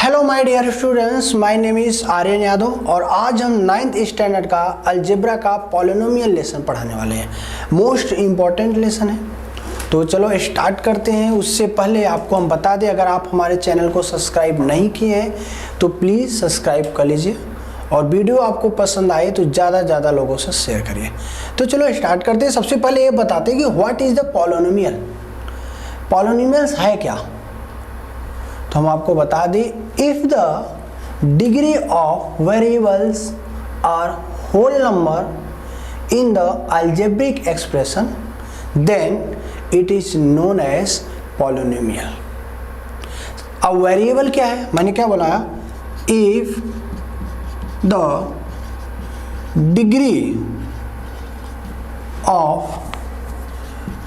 Hello my dear students, my name is Aryan Yadav और आज हम 9th स्टैंडर्ड का अलजेब्रा का पॉलिनोमियल लेसन पढ़ाने वाले हैं। मोस्ट इम्पॉर्टेंट लेसन है, तो चलो स्टार्ट करते हैं। उससे पहले आपको हम बता दें, अगर आप हमारे चैनल को सब्सक्राइब नहीं किए हैं तो प्लीज़ सब्सक्राइब कर लीजिए और वीडियो आपको पसंद आए तो ज़्यादा से ज़्यादा लोगों से शेयर करिए। तो चलो स्टार्ट करते हैं। सबसे पहले ये बताते हैं कि what is the polynomial. Polynomials है क्या, तो हम आपको बता दें, if the degree of variables are whole number in the algebraic expression then it is known as polynomial. अब वेरिएबल क्या है, मैंने क्या बोला, if the degree of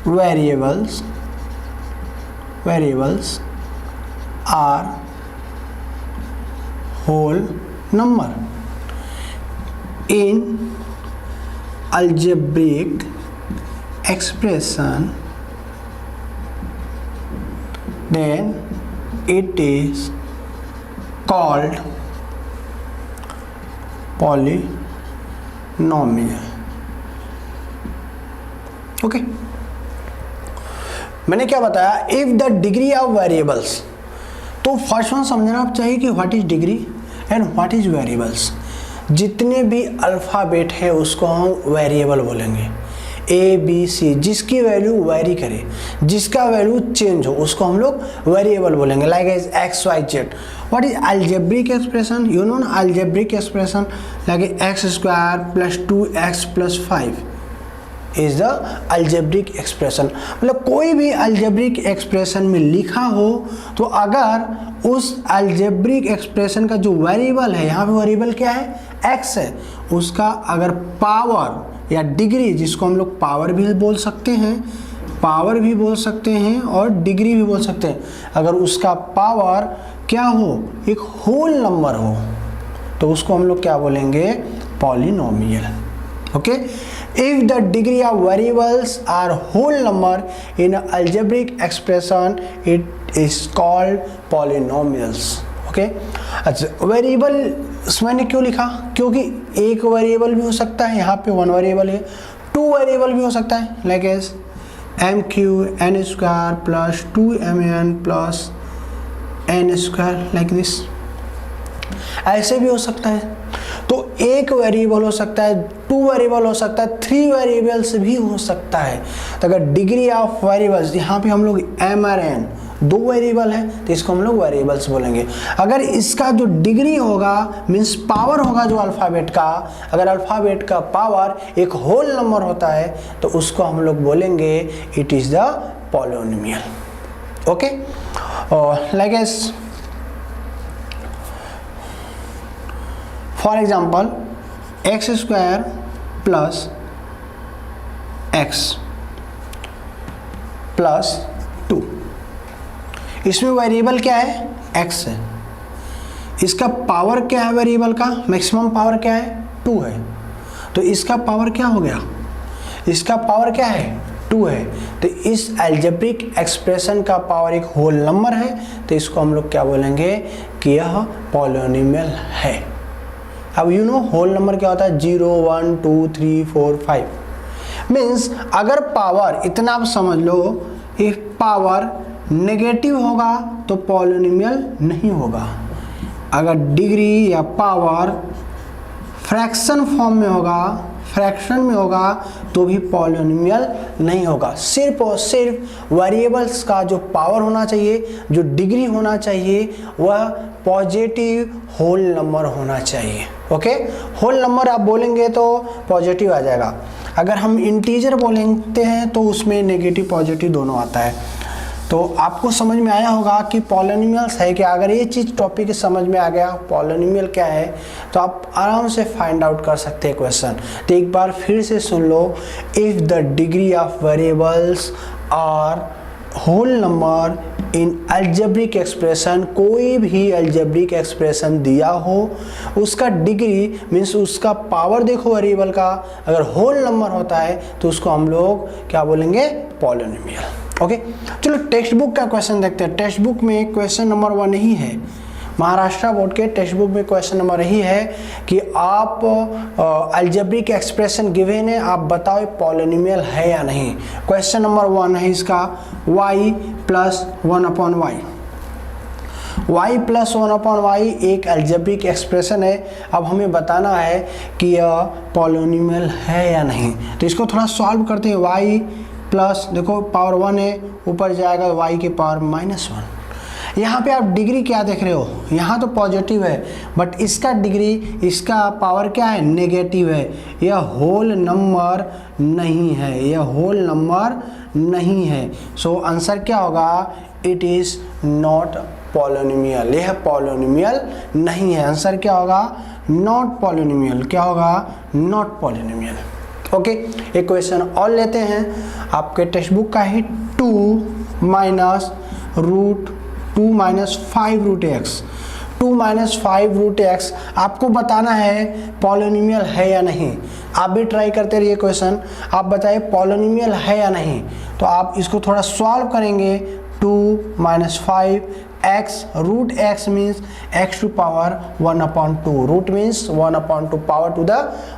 variables are whole number in algebraic expression then it is called polynomial। Okay, मैंने क्या बताया, if the degree of variables, तो फर्स्ट वन समझना आप चाहिए कि what is degree and what is variables. जितने भी अल्फ़ाबेट है उसको हम वेरिएबल बोलेंगे। ए बी सी, जिसकी वैल्यू वेरी करे, जिसका वैल्यू चेंज हो, उसको हम लोग वेरिएबल बोलेंगे। Like as X Y Z. What is algebraic expression, you know ना, algebraic expression like X square plus 2x plus 5 is the algebraic expression. मतलब कोई भी अलजेब्रिक एक्सप्रेशन में लिखा हो तो अगर उस अलजेब्रिक एक्सप्रेशन का जो वेरिएबल है, यहाँ पे वेरिएबल क्या है, x है, उसका अगर पावर या डिग्री, जिसको हम लोग पावर भी बोल सकते हैं, पावर भी बोल सकते हैं और डिग्री भी बोल सकते हैं, अगर उसका पावर क्या हो, एक होल नंबर हो, तो उसको हम लोग क्या बोलेंगे, polynomial. Okay, if the degree of variables are whole number in an algebraic expression it is called polynomials। Okay, अच्छा, वेरिएबल मैंने क्यों लिखा, क्योंकि एक वेरिएबल भी हो सकता है, यहाँ पे वन वेरिएबल है, टू वेरिएबल भी हो सकता है, like as M Q N square plus 2mn plus N square, like this, ऐसे भी हो सकता है। तो एक वेरिएबल हो सकता है, टू वेरिएबल हो सकता है, थ्री वेरिएबल्स भी हो सकता है। तो अगर डिग्री ऑफ वेरिएबल्स, यहाँ पे हम लोग एम और एन दो वेरिएबल है तो इसको हम लोग वेरिएबल्स बोलेंगे। अगर इसका जो डिग्री होगा मीन्स पावर होगा जो अल्फ़ाबेट का, अगर अल्फ़ाबेट का पावर एक होल नंबर होता है तो उसको हम लोग बोलेंगे it is the polynomial. Okay, like S for example x square plus x plus 2, इसमें वेरिएबल क्या है, x है, इसका पावर क्या है, वेरिएबल का मैक्सिमम पावर क्या है, 2 है, तो इसका पावर क्या हो गया, इसका पावर क्या है, 2 है। तो इस अलजेब्रिक एक्सप्रेशन का पावर एक होल नंबर है, तो इसको हम लोग क्या बोलेंगे कि यह पॉलिनोमियल है। अब यू नो होल नंबर क्या होता है, 0 1 2 3 4 5 मीन्स अगर पावर, इतना आप समझ लो, इफ पावर नेगेटिव होगा तो पॉलिनोमियल नहीं होगा। अगर डिग्री या पावर फ्रैक्शन फॉर्म में होगा, फ्रैक्शन में होगा तो भी पॉलिनोमियल नहीं होगा। सिर्फ और सिर्फ वेरिएबल्स का जो पावर होना चाहिए, जो डिग्री होना चाहिए, वह पॉजिटिव होल नंबर होना चाहिए। ओके, होल नंबर आप बोलेंगे तो पॉजिटिव आ जाएगा, अगर हम इंटीजर बोलते हैं तो उसमें नेगेटिव पॉजिटिव दोनों आता है। तो आपको समझ में आया होगा कि पॉलिनोमियल्स है क्या। अगर ये चीज़ टॉपिक समझ में आ गया पॉलिनोमियल क्या है, तो आप आराम से फाइंड आउट कर सकते हैं क्वेश्चन। तो एक बार फिर से सुन लो, if the degree of variables are whole number in algebraic expression, कोई भी अलजेब्रिक एक्सप्रेशन दिया हो, उसका डिग्री मीन्स उसका पावर देखो वेरिएबल का, अगर होल नंबर होता है तो उसको हम लोग क्या बोलेंगे, पॉलिनोमियल। ओके, चलो टेक्स्ट बुक का क्वेश्चन देखते हैं। टेक्स्ट बुक में क्वेश्चन नंबर 1 ही है, महाराष्ट्र बोर्ड के टेक्स्ट बुक में क्वेश्चन नंबर यही है कि आप अलजेब्रिक एक्सप्रेशन गिवन है, आप बताओ पॉलिनोमियल है या नहीं। क्वेश्चन नंबर 1 है इसका y plus 1/y। y plus 1/y एक अलजेब्रिक एक्सप्रेशन है। अब हमें बताना है कि यह पॉलिनोमियल है या नहीं। तो इसको थोड़ा सॉल्व करते हैं। y प्लस देखो पावर 1 है, ऊपर जाएगा y के पावर -1। यहाँ पे आप डिग्री क्या देख रहे हो, यहाँ तो पॉजिटिव है बट इसका डिग्री, इसका पावर क्या है, नेगेटिव है। यह होल नंबर नहीं है, यह होल नंबर नहीं है। सो आंसर क्या होगा, इट इज़ नॉट पॉलिनोमियल। यह पॉलिनोमियल नहीं है। आंसर क्या होगा, नॉट पॉलिनोमियल। क्या होगा, नॉट पॉलिनोमियल। ओके, एक क्वेश्चन और लेते हैं आपके टेक्स्ट बुक का ही 2 minus 5 root X. 2 minus 5 root X आपको बताना है पॉलिनोमियल है या नहीं। आप भी ट्राई करते रहिए क्वेश्चन, आप बताइए पॉलिनोमियल है या नहीं। तो आप इसको थोड़ा सॉल्व करेंगे। 2 minus 5 x, root x means x to power 1/2, root means 1/2, power to the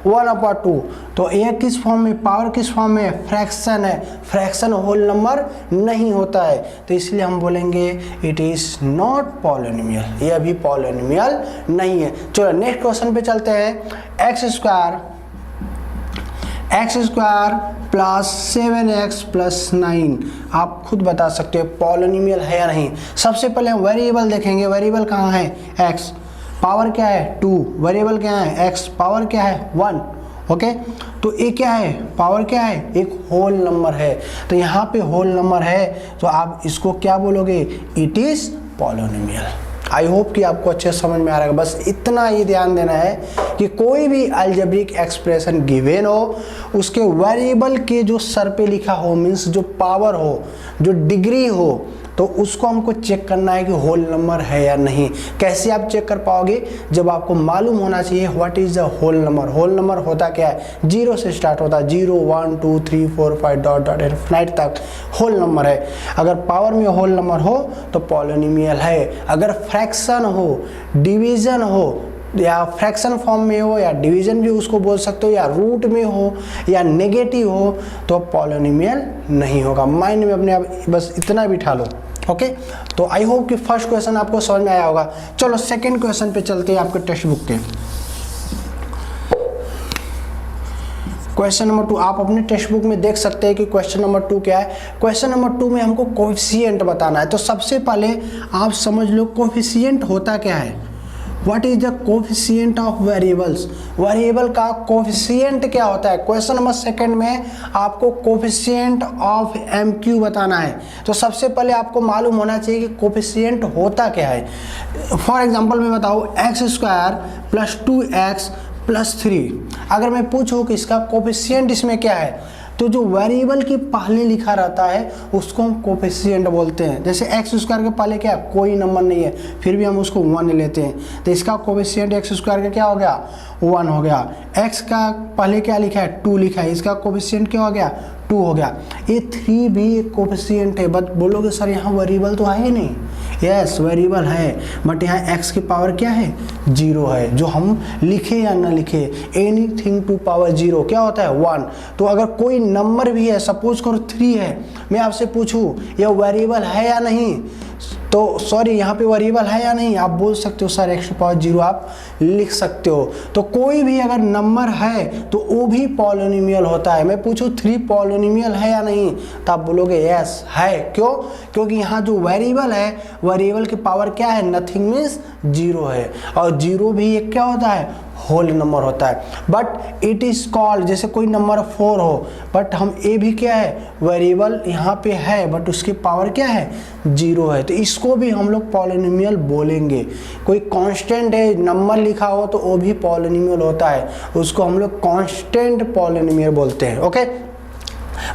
1/2। तो यह किस फॉर्म में, पावर किस फॉर्म में, फ्रैक्शन है। फ्रैक्शन होल नंबर नहीं होता है, तो इसलिए हम बोलेंगे इट इज नॉट पॉलिनोमियल। यह भी पॉलिनोमियल नहीं है। चलो नेक्स्ट क्वेश्चन पे चलते हैं। X square plus 7x plus 9 आप खुद बता सकते हो पॉलिनोमियल है या नहीं। सबसे पहले हम वेरिएबल देखेंगे। वेरिएबल कहाँ है, x, पावर क्या है 2, वेरिएबल क्या है x, पावर क्या है 1। ओके, तो ये क्या है, पावर क्या है, एक होल नंबर है। तो यहाँ पे होल नंबर है तो आप इसको क्या बोलोगे, it is polynomial. I hope कि आपको अच्छे समझ में आ रहा है। बस इतना ही ध्यान देना है कि कोई भी अलजेब्रिक एक्सप्रेशन गिवन हो, उसके वेरिएबल के जो सर पे लिखा हो, मीन्स जो पावर हो, जो डिग्री हो, तो उसको हमको चेक करना है कि होल नंबर है या नहीं। कैसे आप चेक कर पाओगे, जब आपको मालूम होना चाहिए what is the whole number. Whole number होता क्या है, 0 से स्टार्ट होता है, 0 1 2 3 4 5 डॉट डॉट इनफिनिट तक होल नंबर है। अगर पावर में होल नंबर हो तो पॉलिनोमियल है। अगर फ्रैक्शन हो, डिवीजन हो, या फ्रैक्शन फॉर्म में हो, या डिवीजन भी उसको बोल सकते हो, या रूट में हो, या नेगेटिव हो, तो पॉलिनोमियल नहीं होगा। माइंड में अपने आप बस इतना बिठा लो। ओके, तो आई होप कि फर्स्ट क्वेश्चन आपको समझ में आया होगा। चलो सेकंड क्वेश्चन पे चलते हैं आपके टेक्स्ट बुक के। क्वेश्चन नंबर 2 आप अपने टेक्स्ट बुक में देख सकते हैं कि क्वेश्चन नंबर 2 क्या है। क्वेश्चन नंबर 2 में हमको कोएफिशिएंट बताना है। तो सबसे पहले आप समझ लो कोएफिशिएंट होता क्या है। What is the coefficient of variables. Variable का कोएफिशिएंट क्या होता है। क्वेश्चन नंबर 2 में आपको कोएफिशिएंट ऑफ MQ बताना है। तो सबसे पहले आपको मालूम होना चाहिए कि कोएफिशिएंट होता क्या है। फॉर एग्जांपल मैं बताऊँ x² प्लस 2x प्लस 3, अगर मैं पूछूँ कि इसका कोएफिशिएंट इसमें क्या है, तो जो वेरिएबल के पहले लिखा रहता है उसको हम कोएफिशिएंट बोलते हैं। जैसे x² के पहले क्या, कोई नंबर नहीं है, फिर भी हम उसको 1 लेते हैं, तो इसका कोएफिशिएंट x² का क्या हो गया, 1 हो गया। x का पहले क्या लिखा है, 2 लिखा है, इसका कोएफिशिएंट क्या हो गया, 2 हो गया। ये 3 भी एक कोएफिशिएंट है, बट बोलोगे सर यहाँ वेरिएबल तो है ही नहीं। यस वेरिएबल है, बट यहाँ x की पावर क्या है, 0 है। जो हम लिखे या ना लिखे, एनीथिंग टू पावर 0 क्या होता है, 1। तो अगर कोई नंबर भी है, सपोज करो 3 है, मैं आपसे पूछूं यह वेरिएबल है या नहीं, तो सॉरी यहाँ पे वेरिएबल है या नहीं, आप बोल सकते हो सर x टू पावर 0 आप लिख सकते हो। तो कोई भी अगर नंबर है तो वो भी पॉलिनोमियल होता है। मैं पूछूं 3 पॉलिनोमियल है या नहीं, तो आप बोलोगे यस है। क्यों, क्योंकि यहाँ जो वेरिएबल है, वेरिएबल की पावर क्या है, नथिंग मीन्स 0 है, और 0 भी एक क्या होता है, होल नंबर होता है। बट इट इज कॉल्ड, जैसे कोई नंबर 4 हो, बट हम ए भी क्या है, वेरिएबल यहाँ पे है, बट उसकी पावर क्या है, 0 है, तो इसको भी हम लोग पॉलिनोमियल बोलेंगे। कोई कांस्टेंट है, नंबर लिखा हो, तो वो भी पॉलिनोमियल होता है, उसको हम लोग कांस्टेंट पॉलिनोमियल बोलते हैं। ओके,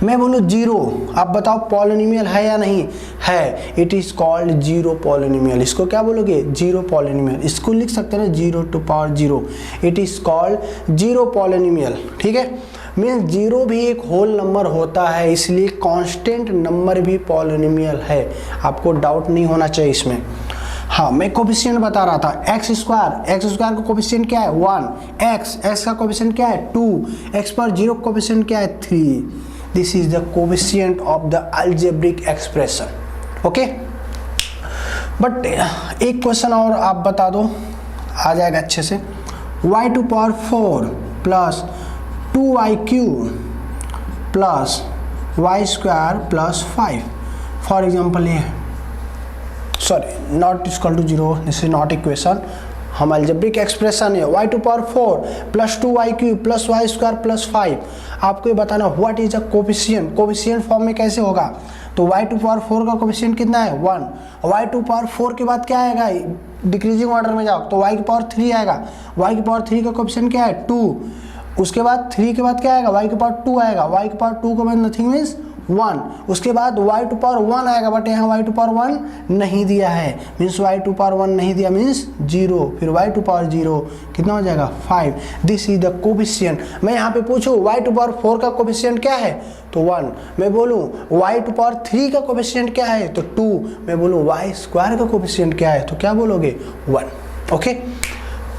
मैं बोलूँ 0, आप बताओ पॉलिनोमियल है या नहीं है, इट इज कॉल्ड 0 पॉलिनोमियल। इसको क्या बोलोगे, 0 पॉलिनोमियल। इसको लिख सकते हैं ना 0 to power 0, it is called 0 polynomial. ठीक है, मीन्स 0 भी एक होल नंबर होता है, इसलिए कांस्टेंट नंबर भी पॉलिनोमियल है। आपको डाउट नहीं होना चाहिए इसमें। हाँ, मैं कोफिशिएंट बता रहा था, एक्स स्क्वायर का कोफिशिएंट क्या है 1, एक्स का कोफिशिएंट क्या है 2, एक्स पर 0 कोफिशिएंट क्या है 3। This is the coefficient of the algebraic expression. Okay, but एक क्वेश्चन और आप बता दो, आ जाएगा अच्छे से। y⁴ plus 2y³ plus y² plus 5, for example ये, sorry not equal to 0, this is not equation, हम अलजेब्रिक एक्सप्रेशन है y⁴ plus 2y³ plus y² plus 5। आपको ये बताना what is a coefficient, coefficient form में कैसे होगा। तो y⁴ का कोफिशिएंट कितना है 1, y⁴ के बाद क्या आएगा, डिक्रीजिंग ऑर्डर में जाओ तो y⁴ आएगा, y⁴ का कोफिशिएंट क्या है 2, उसके बाद 3 के बाद क्या आएगा y⁴ आएगा, y⁴ के बाद नथिंग मीन्स 1, उसके बाद y⁴ आएगा, बट यहाँ y⁴ नहीं दिया है, मीन्स y⁴ नहीं दिया मीन्स 0, फिर y⁴ कितना हो जाएगा 5। This is the coefficient. मैं यहाँ पे पूछूँ y⁴ का कोफिशिएंट क्या है तो 1, मैं बोलूँ y⁴ का कोफिशिएंट क्या है तो 2, मैं बोलूँ y² का कोफिशिएंट क्या है तो क्या बोलोगे 1। ओके,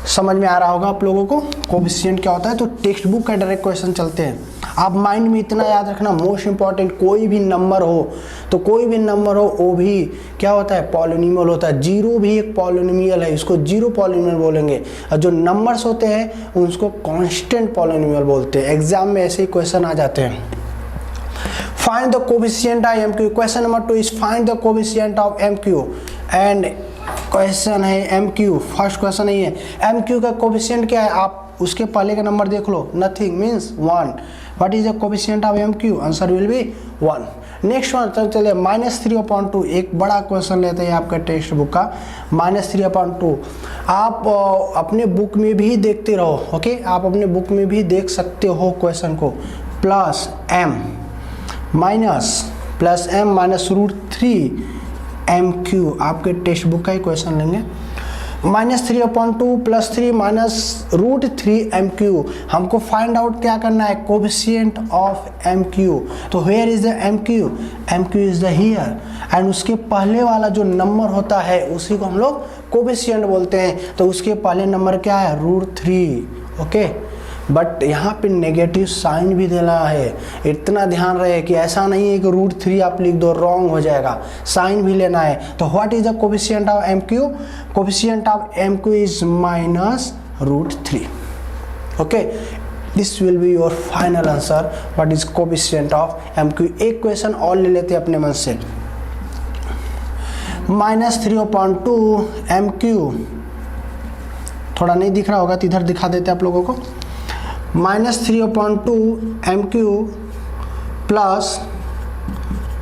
समझ में आ रहा होगा आप लोगों को कोफिशिएंट क्या होता है। तो टेक्स्ट बुक का डायरेक्ट क्वेश्चन चलते हैं। आप माइंड में इतना याद रखना, मोस्ट इंपॉर्टेंट, कोई भी नंबर हो तो कोई भी नंबर हो वो भी क्या होता है पॉलिनोमियल होता है। 0 भी एक पॉलिनोमियल है, इसको 0 पॉलिनोमियल बोलेंगे, और जो नंबर्स होते हैं उसको कांस्टेंट पॉलिनोमियल बोलते हैं। एग्जाम में ऐसे ही क्वेश्चन आ जाते हैं। Find the coefficient of MQ, question number 2 is find the coefficient of MQ, and question है MQ, फर्स्ट क्वेश्चन नहीं है। MQ का कोफिशिएंट क्या है, आप उसके पहले का नंबर देख लो, nothing means 1। What is the coefficient of MQ, answer will be 1। Next one चलिए -3/2, एक बड़ा क्वेश्चन लेते हैं आपका टेक्स्ट बुक का, -3/2। आप अपने बुक में भी देखते रहो, ओके, आप अपने बुक में भी देख सकते हो क्वेश्चन को। प्लस m -√3 MQ, आपके टेक्स्ट बुक का ही क्वेश्चन लेंगे। -3/2 प्लस 3 -√3 MQ, हमको फाइंड आउट क्या करना है, कोफिशिएंट ऑफ MQ। तो where is the MQ, MQ is the here, and उसके पहले वाला जो नंबर होता है उसी को हम लोग कोफिशिएंट बोलते हैं। तो उसके पहले नंबर क्या है √3। ओके, बट यहाँ पे नेगेटिव साइन भी देना है, इतना ध्यान रहे कि ऐसा नहीं है कि √3 आप लिख दो, रॉन्ग हो जाएगा, साइन भी लेना है। तो what is the coefficient of MQ, coefficient of MQ is -√3। Okay, this will be your final answer, what is coefficient of MQ। एक क्वेश्चन और ले लेते हैं अपने मन से, -3/2 MQ, थोड़ा नहीं दिख रहा होगा तो इधर दिखा देते आप लोगों को। -3/2 MQ plus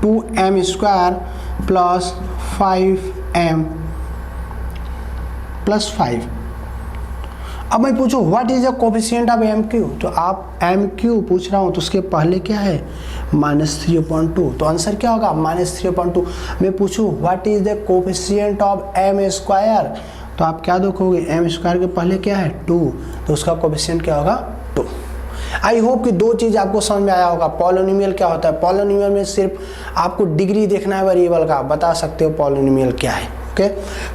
2m² plus 5m plus 5। अब मैं पूछूं what is the coefficient of MQ, तो आप MQ पूछ रहा हूं तो उसके पहले क्या है -3/2, तो आंसर क्या होगा -3/2। मैं पूछूं what is the coefficient of m², तो आप क्या देखोगे m² के पहले क्या है 2, तो उसका कोफिशिएंट क्या होगा 2। आई होप कि दो चीज़ आपको समझ में आया होगा। पॉलिनोमियल क्या होता है, पॉलिनोमियल में सिर्फ आपको डिग्री देखना है वेरिएबल का, बता सकते हो पॉलिनोमियल क्या है। ओके,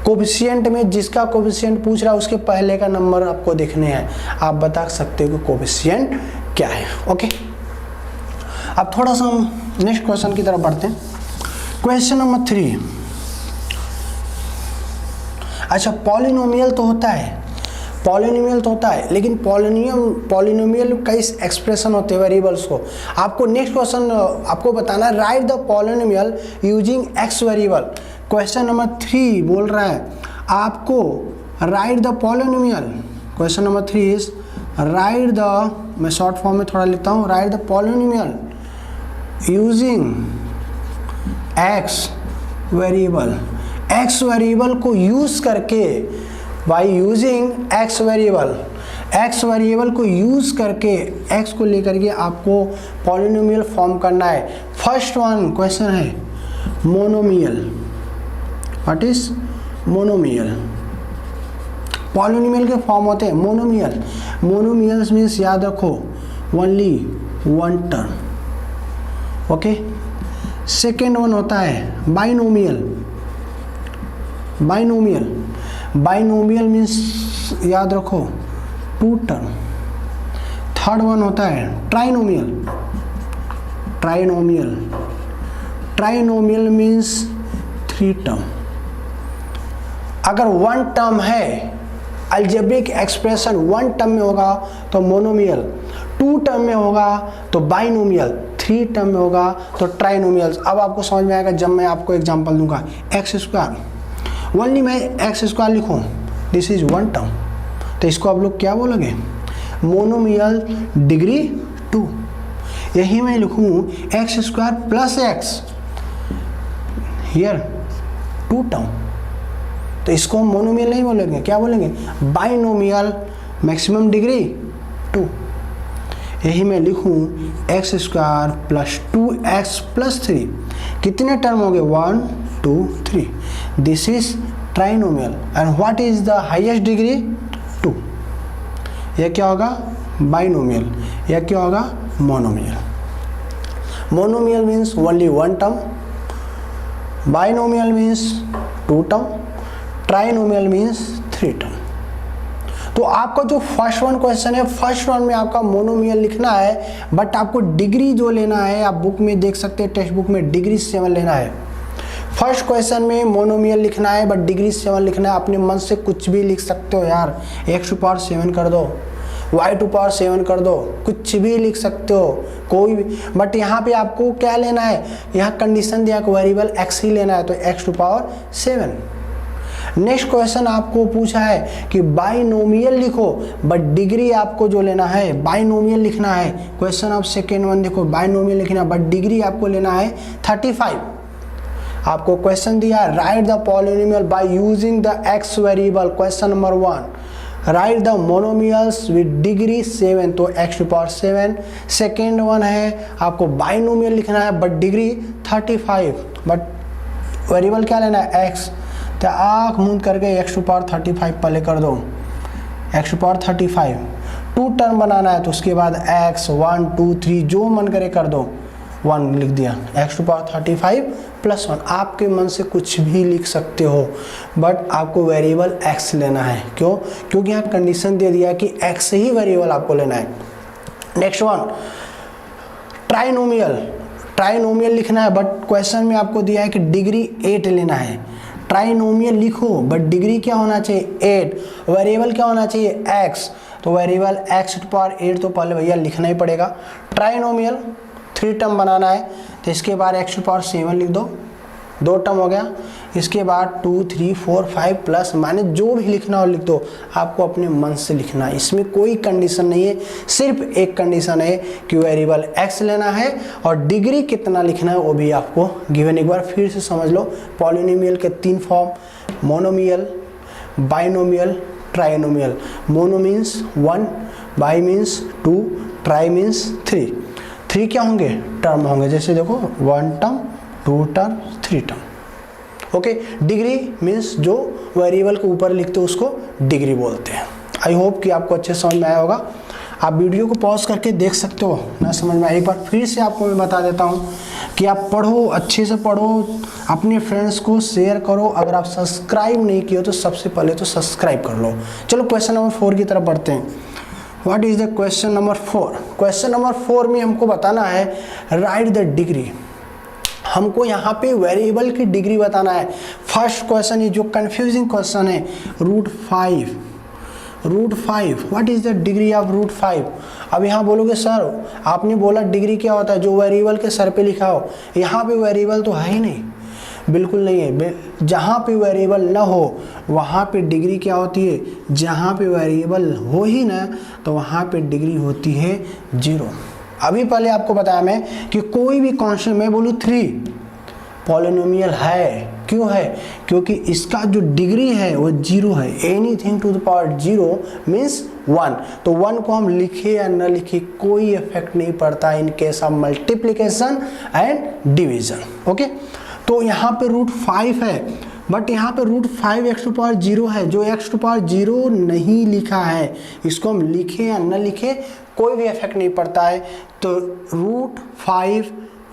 कोफिशिएंट में जिसका कोफिशिएंट पूछ रहा है उसके पहले का नंबर आपको देखने हैं, आप बता सकते हो कि कोफिशिएंट क्या है। ओके, अब थोड़ा सा हम नेक्स्ट क्वेश्चन की तरफ बढ़ते हैं। Question number 3। अच्छा, पॉलिनोमियल तो होता है, लेकिन पॉलिनोमियल कई एक्सप्रेशन होते हैं वेरिएबल्स को। आपको नेक्स्ट क्वेश्चन आपको बताना है, right the polynomial using x variable. Question number 3 बोल रहा है आपको right the polynomial. Question number 3 is right the, मैं शॉर्ट फॉर्म में थोड़ा लेता हूँ, right the polynomial using x variable. x variable को यूज करके, बाई यूजिंग x वेरिएबल को यूज करके, x को लेकर के आपको पॉलिनोमियल फॉर्म करना है। फर्स्ट वन क्वेश्चन है monomial. What is monomial, polynomial के फॉर्म होते हैं मोनोमियल। मोनोमियल्स मीन्स याद रखो only one term. Okay, second one होता है बाइनोमियल। बाइनोमियल, बाइनोमियल मीन्स याद रखो 2 टर्म। थर्ड वन होता है trinomial, trinomial, trinomial means 3 term. अगर 1 टर्म है, अलजेब्रिक एक्सप्रेशन 1 टर्म में होगा तो मोनोमियल, 2 टर्म में होगा तो बाइनोमियल, 3 टर्म में होगा तो ट्राइनोमियल। अब आपको समझ में आएगा जब मैं आपको एग्जांपल दूंगा। एक्स स्क्वायर, ओनली मैं एक्स स्क्वायर लिखूँ, दिस इज 1 टर्म, तो इसको आप लोग क्या बोलोगे? Monomial degree 2। यही मैं लिखूँ x square plus x, here 2 term, तो इसको हम मोनोमियल नहीं बोलेंगे, क्या बोलेंगे? Binomial maximum degree 2। यही मैं लिखूं x square plus 2x plus 3, कितने टर्म हो गए? 1 2 3, this is trinomial. And what is the highest degree? 2। यह क्या होगा? बाइनोमियल। यह क्या होगा? Monomial. Monomial means only 1 term, binomial means 2 term, trinomial means 3 term. तो आपका जो फर्स्ट वन क्वेश्चन है, फर्स्ट वन में आपका मोनोमियल लिखना है, बट आपको डिग्री जो लेना है, आप बुक में देख सकते हैं, टेक्स्ट बुक में डिग्री 7 लेना है। फर्स्ट क्वेश्चन में मोनोमियल लिखना है बट डिग्री 7 लिखना है। अपने मन से कुछ भी लिख सकते हो यार, x⁴ कर दो, y⁴ कर दो, कुछ भी लिख सकते हो, कोई भी। बट यहाँ पे आपको क्या लेना है? यहाँ कंडीशन दिया कि वेरिएबल x ही लेना है, तो x⁴। नेक्स्ट क्वेश्चन आपको पूछा है कि बाइनोमियल लिखो, बट डिग्री आपको जो लेना है बाइनोमियल लिखना है। क्वेश्चन ऑफ सेकेंड वन देखो, बाइनोमियल लिखना, बट डिग्री आपको लेना है 35। आपको क्वेश्चन दिया, right the polynomial by using the x variable. Question number 1, right the monomials with degree 7, तो x⁴। सेकेंड वन है आपको बाइनोमियल लिखना है बट डिग्री 35, बट वेरिएबल क्या लेना है? x। तो आँख मूंद करके x⁴ पहले कर दो, x⁴। 2 टर्म बनाना है तो उसके बाद x 1 2 3 जो मन करे कर दो, 1 लिख दिया, x⁴ प्लस 1। आपके मन से कुछ भी लिख सकते हो, बट आपको वेरिएबल x लेना है। क्यों? क्योंकि यहाँ कंडीशन दे दिया कि x ही वेरिएबल आपको लेना है। नेक्स्ट वन ट्राइनोमियल, ट्राइनोमियल लिखना है, बट क्वेश्चन में आपको दिया है कि डिग्री 8 लेना है। ट्राइनोमियल लिखो बट डिग्री क्या होना चाहिए? 8। वेरिएबल क्या होना चाहिए? x, तो वेरिएबल x⁴ तो पहले भैया लिखना ही पड़ेगा। ट्राइनोमियल 3 टर्म बनाना है, तो इसके बाद x⁴ लिख दो, 2 टर्म हो गया। इसके बाद 2 3 4 5 प्लस माइनस जो भी लिखना हो लिख दो, आपको अपने मन से लिखना है, इसमें कोई कंडीशन नहीं है। सिर्फ एक कंडीशन है कि वेरिएबल x लेना है और डिग्री कितना लिखना है वो भी आपको गिवन। एक बार फिर से समझ लो, पॉलिनोमियल के 3 form, monomial, binomial, trinomial. Mono means 1, by means 2, try means 3। 3 क्या होंगे? टर्म होंगे, जैसे देखो 1 term, 2 term, 3 term. Okay, degree means जो वेरिएबल के ऊपर लिखते हो उसको डिग्री बोलते हैं। आई होप कि आपको अच्छे समझ में आया होगा। आप वीडियो को पॉज करके देख सकते हो ना, समझ में आया। एक बार फिर से आपको मैं बता देता हूँ कि आप पढ़ो, अच्छे से पढ़ो, अपने फ्रेंड्स को शेयर करो। अगर आप सब्सक्राइब नहीं किए तो सबसे पहले तो सब्सक्राइब कर लो। चलो क्वेश्चन नंबर 4 की तरफ बढ़ते हैं। What is the question number 4? Question number 4 में हमको बताना है राइट द डिग्री। हमको यहाँ पे वेरिएबल की डिग्री बताना है। फर्स्ट क्वेश्चन, ये जो कंफ्यूजिंग क्वेश्चन है, √5, what is the degree of √5? अब यहाँ बोलोगे सर आपने बोला डिग्री क्या होता है? जो वेरिएबल के सर पे लिखा हो। यहाँ पे वेरिएबल तो है ही नहीं, बिल्कुल नहीं है। जहाँ पे वेरिएबल ना हो वहाँ पे डिग्री क्या होती है? जहाँ पे वेरिएबल हो ही ना तो वहाँ पे डिग्री होती है 0। अभी पहले आपको बताया मैं कि कोई भी कांस्टेंट, मैं बोलूँ 3 पॉलिनोमियल है, क्यों है? क्योंकि इसका जो डिग्री है वो 0 है। Anything to the power 0 means 1। तो 1 को हम लिखे या न लिखे कोई इफेक्ट नहीं पड़ता in case of multiplication and division. Okay, तो यहाँ पे √5 है, बट यहाँ पे √5 x⁴ है, जो x⁴ नहीं लिखा है, इसको हम लिखे या न लिखे कोई भी इफेक्ट नहीं पड़ता है। तो √5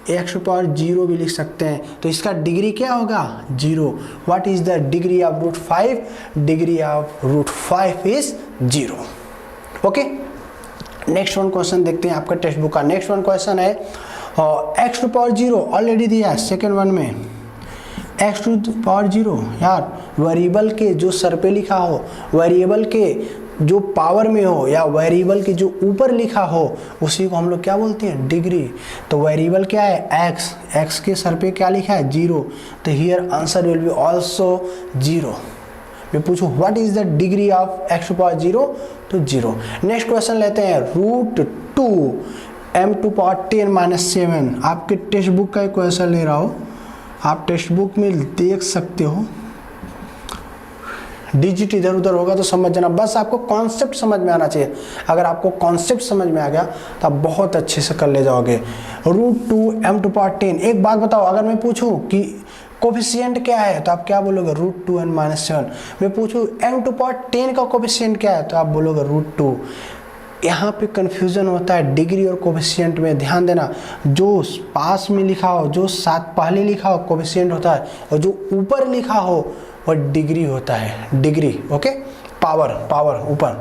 एक्स टू पावर 0 भी लिख सकते हैं, तो इसका डिग्री क्या होगा 0। What is the degree of root 5? Degree of root 5 is 0। Okay, next one question देखते हैं आपका टेक्स्ट बुक का। नेक्स्ट वन क्वेश्चन है एक्स टू पावर 0 ऑलरेडी दिया है सेकेंड वन में, एक्स टू पावर 0 यार वेरिएबल के जो सर पे लिखा हो, वेरिएबल के जो पावर में हो या वेरिएबल के जो ऊपर लिखा हो उसी को हम लोग क्या बोलते हैं डिग्री। तो वेरिएबल क्या है एक्स, एक्स के सर पे क्या लिखा है 0, तो here answer will be also 0। मैं पूछूं what is the degree of X to power 0, तो 0। नेक्स्ट क्वेश्चन लेते हैं root 2 m to power 10 minus 7। आपके टेक्स्ट बुक का क्वेश्चन ले रहा हो, आप टेक्स्ट बुक में देख सकते हो, डिजिट इधर उधर होगा तो समझ जाना, बस आपको कॉन्सेप्ट समझ में आना चाहिए। अगर आपको कॉन्सेप्ट समझ में आ गया तो आप बहुत अच्छे से कर ले जाओगे। Root 2 m to power 10। एक बात बताओ, अगर मैं पूछूं कि कोफिशिएंट क्या है तो आप क्या बोलोगे रूट 2 n माइनस 7। मैं पूछूं m टू पावर 10 का कोफिशिएंट क्या है तो आप बोलोगे रूट 2। यहाँ पे कंफ्यूजन होता है डिग्री और कोफिशिएंट में, ध्यान देना। जो पास में लिखा हो, जो साथ पहले लिखा हो कोफिशिएंट होता है, और जो ऊपर लिखा हो वह डिग्री होता है, डिग्री। ओके, पावर, पावर ऊपर।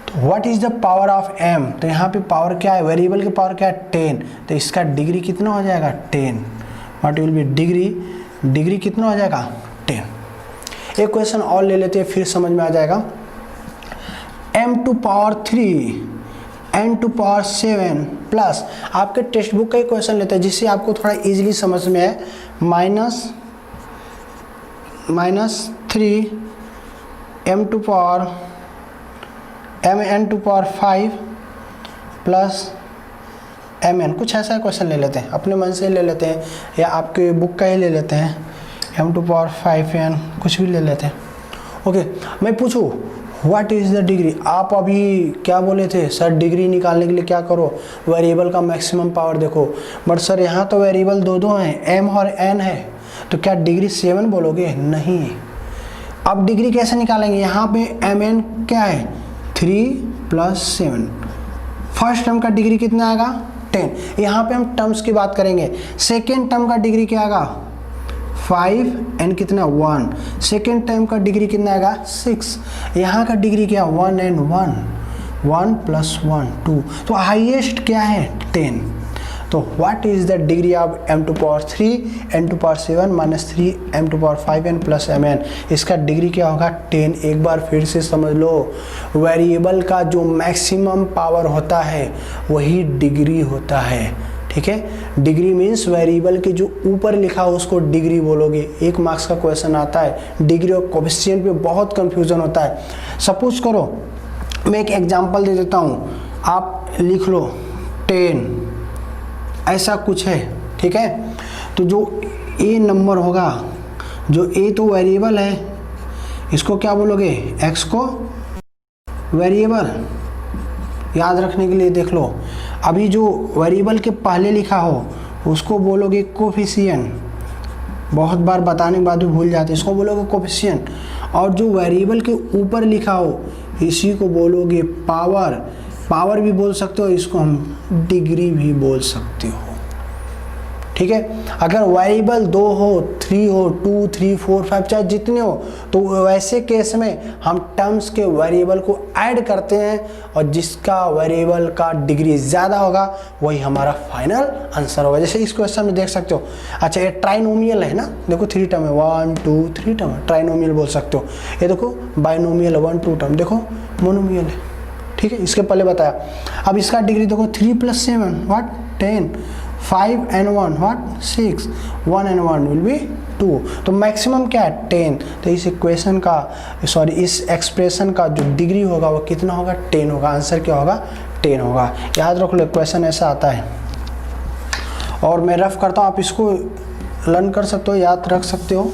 तो what is the power of m? तो यहाँ पे पावर क्या है, वेरिएबल की पावर क्या है 10, तो इसका डिग्री कितना हो जाएगा 10। What will be degree, degree कितना हो जाएगा 10। एक क्वेश्चन और ले लेते हैं फिर समझ में आ जाएगा। m to power 3 n to power 7 plus, आपके टेक्स्ट बुक का ही क्वेश्चन लेते हैं जिससे आपको थोड़ा इजीली समझ में है, minus 3 m to power n to power 5 plus mn। कुछ ऐसा क्वेश्चन ले लेते हैं, अपने मन से ले लेते हैं या आपके बुक का ही ले लेते हैं, m टू पावर 5n कुछ भी ले लेते हैं। ओके, मैं पूछूं व्हाट इज द डिग्री? आप अभी क्या बोले थे सर, डिग्री निकालने के लिए क्या करो, वेरिएबल का मैक्सिमम पावर देखो। बट सर यहाँ तो वेरिएबल दो हैं, m और n है, तो क्या डिग्री 7 बोलोगे? नहीं। अब डिग्री कैसे निकालेंगे? यहाँ पे mn क्या है 3 प्लस 7, फर्स्ट टर्म का डिग्री कितना आएगा 10। यहाँ पे हम टर्म्स की बात करेंगे। सेकेंड टर्म का डिग्री क्या आएगा 5 एंड कितना 1। सेकेंड टर्म का डिग्री कितना आएगा 6। यहाँ का डिग्री क्या 1 एंड 1 प्लस 1 2, तो हाईएस्ट क्या है 10। तो what is the degree of m to power 3 n to power 7 minus 3 m to power 5n plus mn? इसका डिग्री क्या होगा 10। एक बार फिर से समझ लो, वेरिएबल का जो मैक्सिमम पावर होता है वही डिग्री होता है। ठीक है, डिग्री मीन्स वेरिएबल के जो ऊपर लिखा हो उसको डिग्री बोलोगे। 1 मार्क्स का क्वेश्चन आता है, डिग्री और कोफिशिएंट पे बहुत कंफ्यूजन होता है। सपोज करो मैं एक एग्जांपल दे देता हूँ, आप लिख लो 10 ऐसा कुछ है। ठीक है, तो जो a नंबर होगा, जो a तो वेरिएबल है, इसको क्या बोलोगे x को वेरिएबल। याद रखने के लिए देख लो, अभी जो वेरिएबल के पहले लिखा हो उसको बोलोगे कोफिशिएंट, बहुत बार बताने के बाद भी भूल जाते, इसको बोलोगे कोफिशिएंट। और जो वेरिएबल के ऊपर लिखा हो इसी को बोलोगे पावर। पावर भी बोल सकते हो, इसको हम डिग्री भी बोल सकते हो। ठीक है, अगर वेरिएबल 2 हो 3 हो 2 3 4 5 चाहे जितने हो, तो वैसे केस में हम टर्म्स के वेरिएबल को ऐड करते हैं और जिसका वेरिएबल का डिग्री ज़्यादा होगा वही हमारा फाइनल आंसर होगा। जैसे इस क्वेश्चन में देख सकते हो, अच्छा ये ट्राइनोमियल है ना, देखो 3 टर्म है, 1 2 3 टर्म है, ट्राइनोमियल बोल सकते हो। ये देखो बाइनोमियल 1 2 टर्म, देखो मोनोमियल है। ठीक है, इसके पहले बताया। अब इसका डिग्री देखो 3 plus 7 what 10, 5 and 1 what 6, 1 and 1 will be 2। तो मैक्सिमम क्या है 10। तो इस इक्वेशन का इस एक्सप्रेशन का जो डिग्री होगा वो कितना होगा 10 होगा। आंसर क्या होगा 10 होगा। याद रख लो, इक्वेशन ऐसा आता है और मैं रफ करता हूँ, आप इसको लर्न कर सकते हो, याद रख सकते हो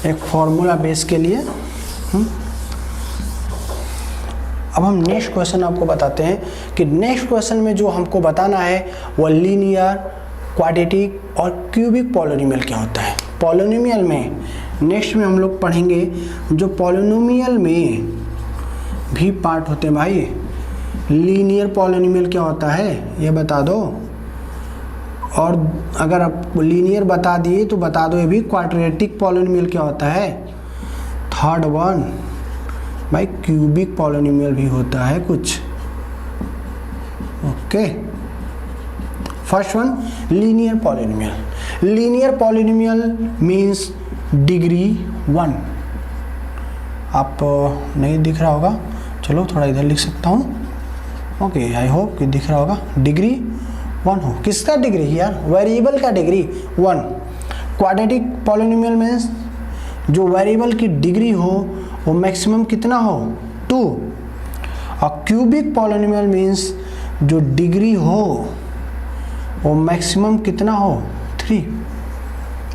एक फॉर्मूला बेस के लिए। अब हम नेक्स्ट क्वेश्चन आपको बताते हैं कि नेक्स्ट क्वेश्चन में जो हमको बताना है वो लीनियर, क्वाड्रेटिक और क्यूबिक पॉलिनोमियल क्या होता है। पॉलिनोमियल में नेक्स्ट में हम लोग पढ़ेंगे, जो पॉलिनोमियल में भी पार्ट होते हैं भाई। लीनियर पॉलिनोमियल क्या होता है ये बता दो, और अगर आप लीनियर बता दिए तो बता दो ये भी क्वाड्रेटिक पॉलिनोमियल क्या होता है। थर्ड वन भाई क्यूबिक पॉलिनोमियल भी होता है कुछ। Okay, first one linear polynomial. Linear polynomial means degree 1। आप नहीं दिख रहा होगा, चलो थोड़ा इधर लिख सकता हूँ। ओके, आई होप कि दिख रहा होगा। डिग्री 1 हो, किसका डिग्री यार, वेरिएबल का डिग्री 1। क्वाड्रेटिक पॉलिनोमियल मीन्स जो वेरिएबल की डिग्री हो वो मैक्सिमम कितना हो, 2। और क्यूबिक पॉलिनोमियल मीन्स जो डिग्री हो वो मैक्सिमम कितना हो, 3।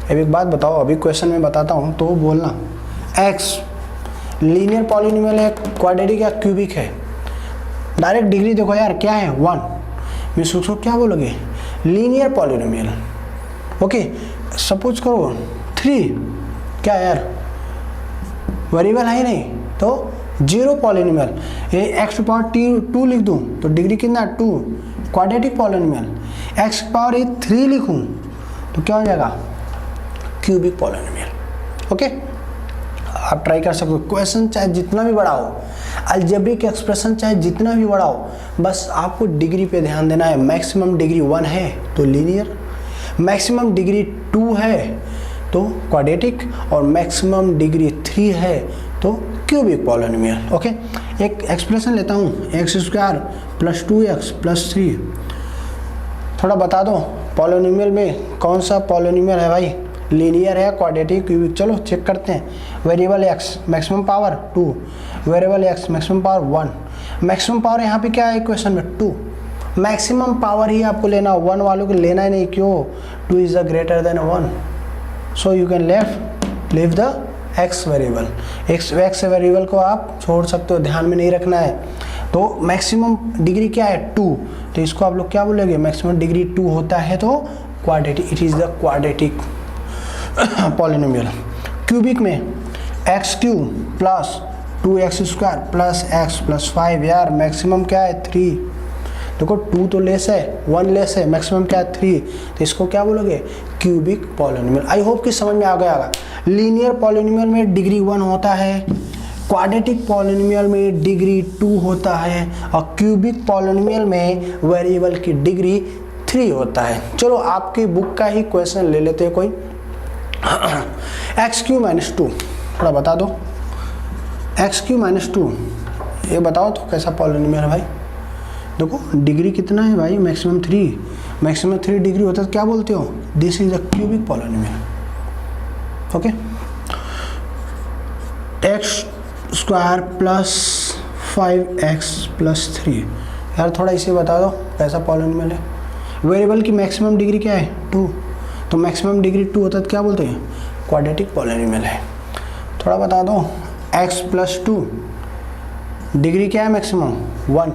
अब एक बात बताओ, अभी क्वेश्चन में बताता हूँ तो बोलना। एक्स लीनियर पॉलिनोमियल है, क्वाड्रेटिक या क्यूबिक है। डायरेक्ट डिग्री देखो यार क्या है, 1। मैं सोचो क्या बोलोगे, लीनियर पॉलिनोमियल। ओके, सपोज करो 3, क्या यार वेरिएबल है ही नहीं तो 0 पॉलिनोमियल। ये एक्स टू पावर 2 लिख दूँ तो डिग्री कितना, 2। क्वाड्रेटिक पॉलिनोमियल एक्स पावर 3 लिखूँ तो क्या हो जाएगा, क्यूबिक पॉलिनोमियल। ओके, आप ट्राई कर सकते हो। क्वेश्चन चाहे जितना भी बड़ा हो, अलजेब्रिक एक्सप्रेशन चाहे जितना भी बड़ा हो, बस आपको डिग्री पे ध्यान देना है। मैक्सिमम डिग्री 1 है तो लीनियर, मैक्सिमम डिग्री 2 है तो क्वाड्रेटिक, और मैक्सिमम डिग्री 3 है तो क्यूबिक पॉलिनोमियल। ओके, एक एक्सप्रेशन लेता हूँ, x² + 2x + 3। थोड़ा बता दो पॉलिनोमियल में कौन सा पॉलिनोमियल है भाई, लीनियर है, क्वाड्रेटिक, क्यूबिक। चलो चेक करते हैं। Variable x maximum power 2, variable x maximum power 1। Maximum power यहाँ पे क्या है इक्वेशन में, 2। मैक्सिमम पावर ही आपको लेना, 1 वालों को लेना ही नहीं। क्यों, 2 is greater than 1, so you can leave the x variable. x variable को आप छोड़ सकते हो, ध्यान में नहीं रखना है। तो मैक्सिमम डिग्री क्या है, 2, तो इसको आप लोग क्या बोलेंगे, मैक्सिमम डिग्री 2 होता है तो quadratic, it is the quadratic polynomial. Cubic में x³ + 2x² + x + 5। यार मैक्सिमम क्या है, 3। देखो 2 तो लेस है, 1 लेस है, मैक्सिमम क्या है, 3। तो इसको क्या बोलोगे, क्यूबिक पॉलिनोमियल। आई होप कि समझ में आ गया होगा। लीनियर पॉलिनोमियल में डिग्री 1 होता है, क्वाड्रेटिक पॉलिनोमियल में डिग्री 2 होता है, और क्यूबिक पॉलिनोमियल में वेरिएबल की डिग्री 3 होता है। चलो आपकी बुक का ही क्वेश्चन ले लेते हैं कोई। x³ - 2, थोड़ा बता दो। x³ - 2 ये बताओ तो कैसा पॉलिनोमियल है भाई। देखो डिग्री कितना है भाई, मैक्सिमम 3। मैक्सिमम 3 डिग्री होता है तो क्या बोलते हो, this is a cubic polynomial. Okay, x² + 5x + 3। यार थोड़ा इसे बता दो कैसा पॉलिनोमियल है। वेरिएबल की मैक्सिमम डिग्री क्या है, 2, तो मैक्सिमम डिग्री 2 होता है तो क्या बोलते हैं, क्वाड्रेटिक पॉलिनोमियल है। थोड़ा बता दो, x + 2 डिग्री क्या है, मैक्सिमम 1,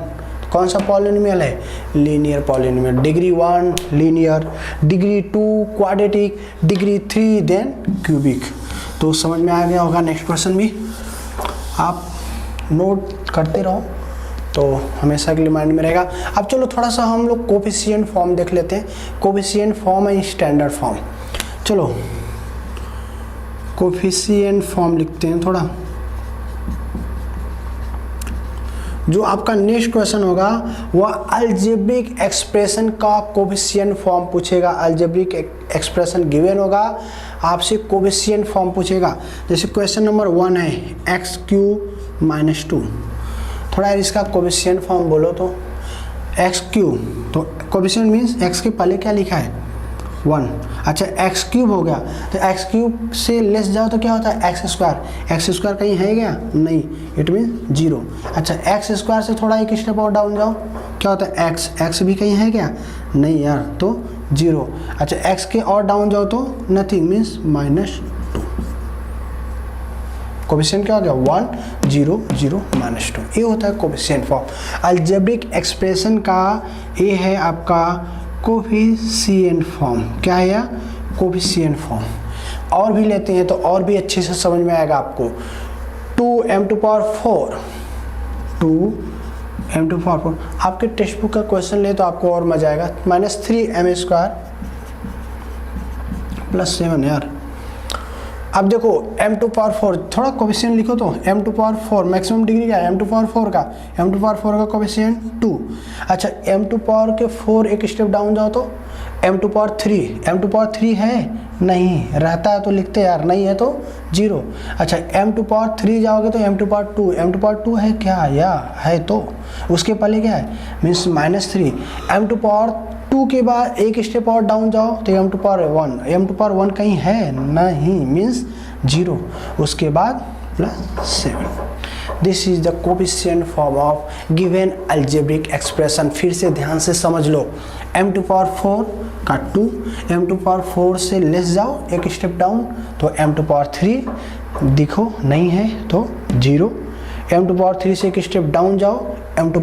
कौन सा पॉलिनोमियल है, linear polynomial. Degree 1 linear, degree 2 quadratic, degree 3 then cubic. तो समझ में आ गया होगा। नेक्स्ट क्वेश्चन भी आप नोट करते रहो तो हमेशा के लिए माइंड में रहेगा। अब चलो थोड़ा सा हम लोग कोफिशिएंट फॉर्म देख लेते हैं। Coefficient form and standard form. चलो कोफिशिएंट फॉर्म लिखते हैं थोड़ा। जो आपका नेक्स्ट क्वेश्चन होगा वह अलजेब्रिक एक्सप्रेशन का कोफिशिएंट फॉर्म पूछेगा। अलजेब्रिक एक्सप्रेशन गिवन होगा, आपसे कोफिशिएंट फॉर्म पूछेगा। जैसे क्वेश्चन नंबर 1 है x³ - 2। थोड़ा इसका कोफिशिएंट फॉर्म बोलो तो x³, तो कोफिशिएंट मीन्स x के पहले क्या लिखा है, 1। अच्छा x³ हो गया तो x³ से लेस जाओ तो क्या होता है, x² कहीं है क्या, नहीं, इट मीन 0। अच्छा x² से थोड़ा एक स्टेप और डाउन जाओ, क्या होता है x भी कहीं है क्या, नहीं यार, तो 0। अच्छा x के और डाउन जाओ तो नथिंग मीन्स -2। कोफिशिएंट क्या हो गया, 1 0 0 -2। ये होता है कोफिशिएंट फॉर्म। अलजेब्रिक एक्सप्रेशन का ये है आपका कोफिशिएंट फॉर्म। क्या है यह, कोफिशिएंट फॉर्म। और भी लेते हैं तो और भी अच्छे से समझ में आएगा आपको। 2m⁴ 2m⁴ आपके टेक्स्ट बुक का क्वेश्चन ले तो आपको और मजा आएगा। -3m² +7 यार। अब देखो m⁴ थोड़ा कोफिशिएंट लिखो तो m⁴ मैक्सिमम डिग्री क्या है m⁴ का, m⁴ का कोफिशिएंट 2। अच्छा m⁴ एक स्टेप डाउन जाओ तो m⁴ है नहीं, रहता है तो लिखते यार, नहीं है तो 0। अच्छा m⁴ जाओगे तो m⁴ है क्या, या है तो उसके पहले क्या है मीन्स -3। m⁴ के बाद एक स्टेप और डाउन जाओ तो m⁴ कहीं है नहीं मीन्स 0, उसके बाद +7। This is the coefficient form of given algebraic expression. फिर से ध्यान से समझ लो, m⁴ का 2, m⁴ से लेस जाओ एक स्टेप डाउन तो m⁴ दिखो नहीं है तो 0, m⁴ से एक स्टेप डाउन जाओ m⁴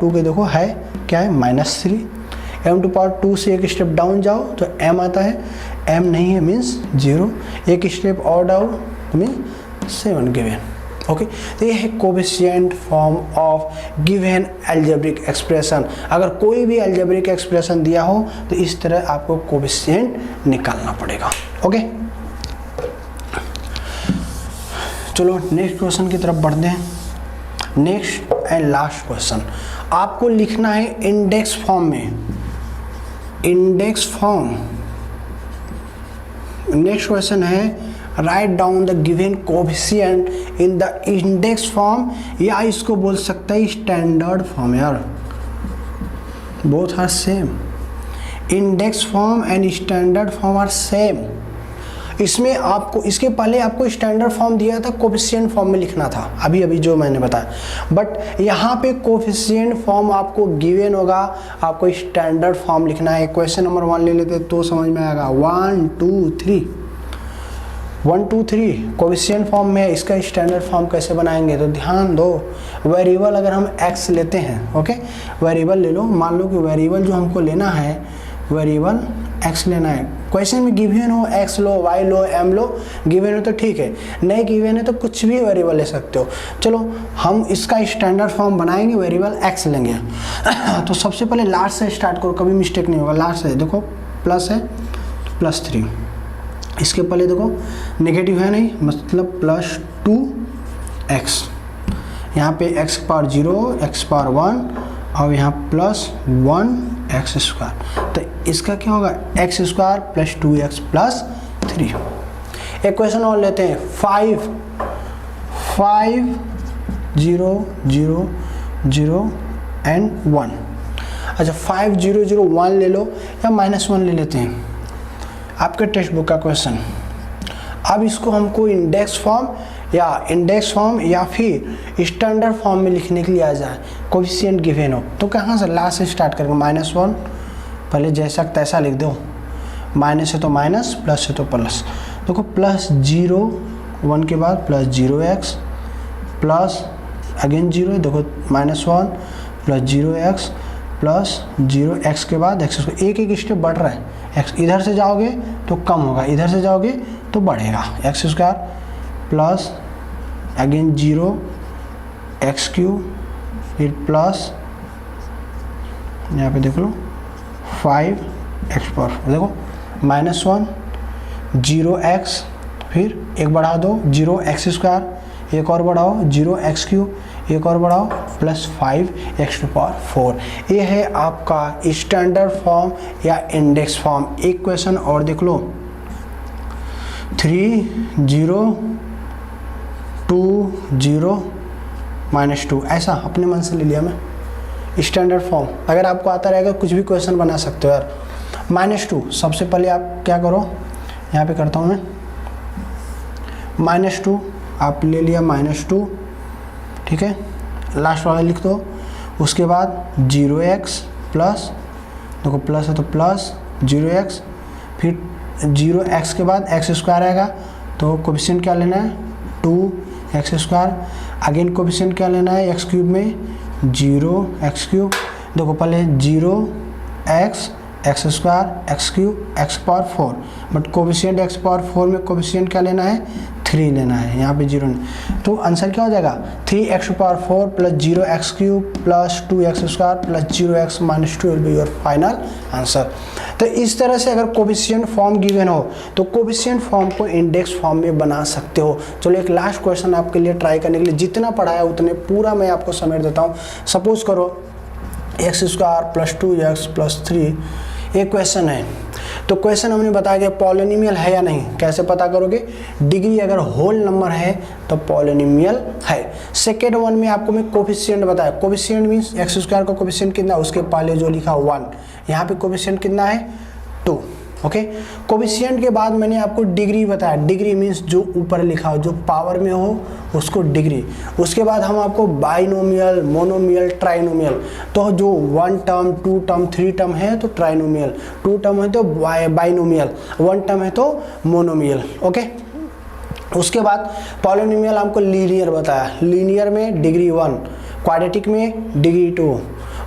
के देखो है क्या है -3, m⁴ से एक स्टेप डाउन जाओ तो m आता है, m नहीं है मीन्स 0, एक स्टेप और डाउन मीन्स 7 गिवन। ओके, तो ये है coefficient form of given algebraic expression. अगर कोई भी अलजेब्रिक एक्सप्रेशन दिया हो तो इस तरह आपको कोफिशिएंट निकालना पड़ेगा। ओके, चलो नेक्स्ट क्वेश्चन की तरफ बढ़ते हैं। नेक्स्ट एंड लास्ट क्वेश्चन आपको लिखना है इंडेक्स फॉर्म में, इंडेक्स फॉर्म। नेक्स्ट क्वेश्चन है right down the given coefficient in the index form, या इसको बोल सकता है स्टैंडर्ड फॉर्म। यार both are same, index form and standard form are same. इसमें आपको इसके पहले आपको स्टैंडर्ड फॉर्म दिया था, कोफिशिएंट फॉर्म में लिखना था अभी जो मैंने बताया, बट यहाँ पे कोफिशिएंट फॉर्म आपको गिवन होगा, आपको स्टैंडर्ड फॉर्म लिखना है। क्वेश्चन नंबर 1 ले लेते तो समझ में आएगा। 1 2 3 कोफिशिएंट फॉर्म में, इसका स्टैंडर्ड फॉर्म कैसे बनाएंगे तो ध्यान दो। वेरिएबल अगर हम x लेते हैं, ओके वेरिएबल ले लो, मान लो कि वेरिएबल जो हमको लेना है वेरिएबल x लेना है। क्वेश्चन में गिवन हो x लो, y लो, m लो, गिवन हो तो ठीक है, नहीं गिवन है तो कुछ भी वेरिएबल ले सकते हो। चलो हम इसका स्टैंडर्ड फॉर्म बनाएंगे, वेरिएबल x लेंगे। तो सबसे पहले लास्ट से स्टार्ट करो, कभी मिस्टेक नहीं होगा। लास्ट से देखो प्लस है तो +3, इसके पहले देखो नेगेटिव है नहीं, मतलब +2x, यहाँ पे x⁴0 x⁴1 और यहाँ +1x², तो इसका क्या होगा x² + 2x + 3। एक क्वेश्चन और लेते हैं 5 0 0 0 एंड 1। अच्छा 5 0 0 1 ले लो या -1 ले लेते हैं, आपके टेक्स्ट बुक का क्वेश्चन। अब इसको हमको इंडेक्स फॉर्म या फिर स्टैंडर्ड फॉर्म में लिखने के लिए आ जाए, कोफिशिएंट गिवन हो तो कहाँ से लास्ट से स्टार्ट करेंगे। -1 पहले जैसा तैसा लिख दो, माइनस है तो माइनस, प्लस है तो प्लस। देखो +0 1 के बाद +0x प्लस अगेन 0, देखो -1 + 0x प्लस 0x के बाद x, एक स्टेप बढ़ रहा है। x इधर से जाओगे तो कम होगा, इधर से जाओगे तो बढ़ेगा। x² प्लस अगेन 0x³ फिर प्लस यहाँ पे देख लो 5x², देखो -1 0x फिर एक बढ़ा दो 0x², एक और बढ़ाओ 0x³, एक और बढ़ाओ प्लस 5x⁴। ये है आपका स्टैंडर्ड फॉर्म या इंडेक्स फॉर्म। एक क्वेश्चन और देख लो 3 0 2 0 -2, ऐसा अपने मन से ले लिया मैं स्टैंडर्ड फॉर्म। अगर आपको आता रहेगा कुछ भी क्वेश्चन बना सकते हो यार। -2 सबसे पहले आप क्या करो, यहाँ पे करता हूँ मैं -2, आप ले लिया -2, ठीक है, लास्ट वाला लिख दो। उसके बाद 0x प्लस, देखो प्लस है तो प्लस 0x, फिर 0x के बाद x² आएगा तो कोफिशिएंट क्या लेना है 2x², अगेन कोफिशिएंट क्या लेना है x³ में 0x³, देखो पहले 0x x² x³ x⁴, but coefficient x⁴ में कोफिशिएंट क्या लेना है 3 लेना है, यहाँ पे 0 नहीं, तो आंसर क्या हो जाएगा 3x⁴ plus 0x³ plus 2x² plus 0x - 2 will be your final answer. तो इस तरह से अगर कोफिशिएंट फॉर्म गिवन हो तो कोफिशिएंट फॉर्म को इंडेक्स फॉर्म में बना सकते हो। चलो एक लास्ट क्वेश्चन आपके लिए ट्राई करने के लिए, जितना पढ़ाया उतने पूरा मैं आपको समेट देता हूँ। सपोज करो x² प्लस 2x प्लस 3 एक क्वेश्चन है, तो क्वेश्चन हमने बताया कि पॉलिनोमियल है या नहीं, कैसे पता करोगे, डिग्री अगर होल नंबर है तो पॉलिनोमियल है। सेकेंड वन में आपको मैं कोफिशिएंट बताया, कोफिशिएंट मीन्स x² का कोफिशिएंट कितना, उसके पहले जो लिखा 1, यहाँ पे कोफिशिएंट कितना है 2, ओके। कोफिशिएंट के बाद मैंने आपको डिग्री बताया, डिग्री मीन्स जो ऊपर लिखा हो, जो पावर में हो उसको डिग्री। उसके बाद हम आपको बाइनोमियल, मोनोमियल, ट्राइनोमियल, तो जो 1 टर्म 2 टर्म 3 टर्म है तो ट्राइनोमियल, 2 टर्म है तो बाइनोमियल, 1 टर्म है तो मोनोमियल, ओके। उसके बाद पॉलिनोमियल हमको लीनियर बताया, लीनियर में डिग्री 1, क्वाड्रेटिक में डिग्री 2,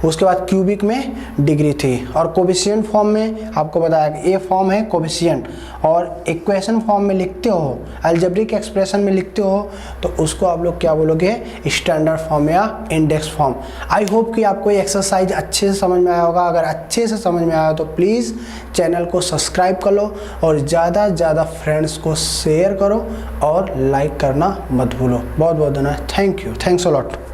उसके बाद क्यूबिक में डिग्री 3, और कोफिशिएंट फॉर्म में आपको बताया कि ए फॉर्म है कोफिशिएंट, और इक्वेशन फॉर्म में लिखते हो, अलजेब्रिक एक्सप्रेशन में लिखते हो तो उसको आप लोग क्या बोलोगे, स्टैंडर्ड फॉर्म या इंडेक्स फॉर्म। आई होप कि आपको ये एक्सरसाइज अच्छे से समझ में आया होगा। अगर अच्छे से समझ में आया तो प्लीज़ चैनल को सब्सक्राइब कर लो और ज़्यादा से ज़्यादा फ्रेंड्स को शेयर करो और लाइक करना मत भूलो। बहुत बहुत धन्यवाद, thank you, thanks a lot.